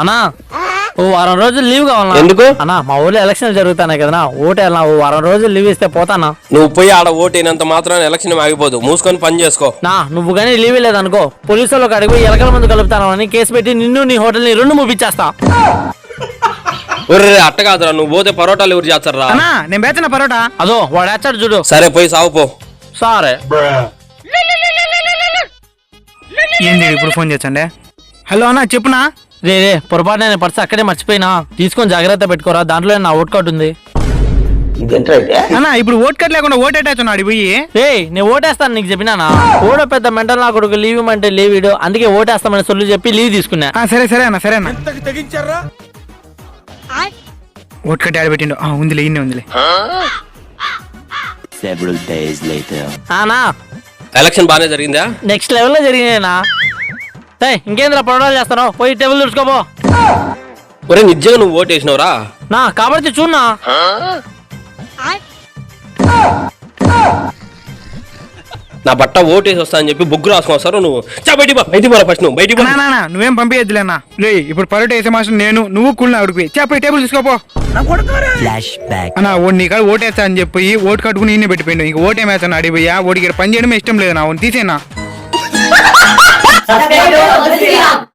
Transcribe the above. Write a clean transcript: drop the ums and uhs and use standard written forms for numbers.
అన్నా ఓ వారం రోజులు లీవ్ కావాలన్నా. ఎందుకు? అన్నా మా ఊర్లో ఎలక్షన్లు జరుగుతున్నాయి కదా, ఓటు వెళ్ళనా, ఓ వారం రోజులు లీవ్ ఇస్తే పోతానా. నువ్వు పోయి ఆడ ఓటైనంత మాత్రాన ఎలక్షన్ ఆగిపోదు. మూసుకొని పని చేసుకో. నువ్వు కానీ లీవ్ లేదనుకో పోలీసు వాళ్ళకి అడిగి ఎలకల ముందు కలుపుతాను అని కేసు పెట్టి నిన్ను నీ హోటల్ని రెండు ముప్పించేస్తా. ఒర్రే అట్ట కాదురా, నువ్వు పోతే పరోటాలు ఎవరు చేస్తారా? అన్నా నేను బేచన పరోటా. అదో వాడు వేస్తాడు చూడు. సరే పోయి సాగుపో. సరే ఏంది ఇప్పుడు ఫోన్ చేయండి. హలో అన్న చెప్పునా. రే పొరపాటు నేను పర్స్ అక్కడే మర్చిపోయినా, తీసుకొని జాగ్రత్త పెట్టుకోరా, దాంట్లో నా ఓట్ కార్డు ఉంది. అన్న ఇప్పుడు ఓట్ కార్డు లేకుండా ఓట్ అటాచ్ అడి పోయి. రే నేను ఓటేస్తాను నీకు చెప్పినానా, ఓడో పెద్ద మెంటల్ నా కొడుకు లీవ్ ఇవ్వమంటే లీవ్ ఇడు, అందుకే ఓటేస్తామని సొల్లు చెప్పి లీవ్ తీసుకున్నా. సరే సరే అన్న సరే అన్న. ఓట్ కార్డు ఆడ పెట్టిండు. ఉందిలే ఇన్ని ఉందిలే. అన్నా ఎలక్షన్ బాగానే జరిగిందా? నెక్స్ట్ లెవెల్లో జరిగినాయినా. ఇంకేంద్ర పొరడాలు చేస్తాను, పోయి టేబుల్ తుడుచుకోపో. ఒరే నిజంగా నువ్వు ఓటు వేసినవరా? కాబట్టి చూడనా. నా బట్ట ఓటు వేసి వస్తా అని చెప్పి బుగ్గు రాసుకొని వస్తారు. నువ్వు బయటికి పోరా ఫస్ట్. నువ్వు బయటికి నువ్వేం పంపించద్దులేనా. రే ఇప్పుడు పరోటా వేసే మాస్టర్ నేను, నువ్వు కూల్ ఉడిపోయి చెప్పి టేబుల్ తీసుకోపో అన్న. నీ కాదు ఓటు వేస్తా అని చెప్పి ఓటు కట్టుకుని ఈయన పెట్టిపోయిండు. ఇంక ఓటు ఏమేస్తాను అడిపోయా, ఓడికి పని చేయడమే ఇష్టం లేదు నా. తీసేనా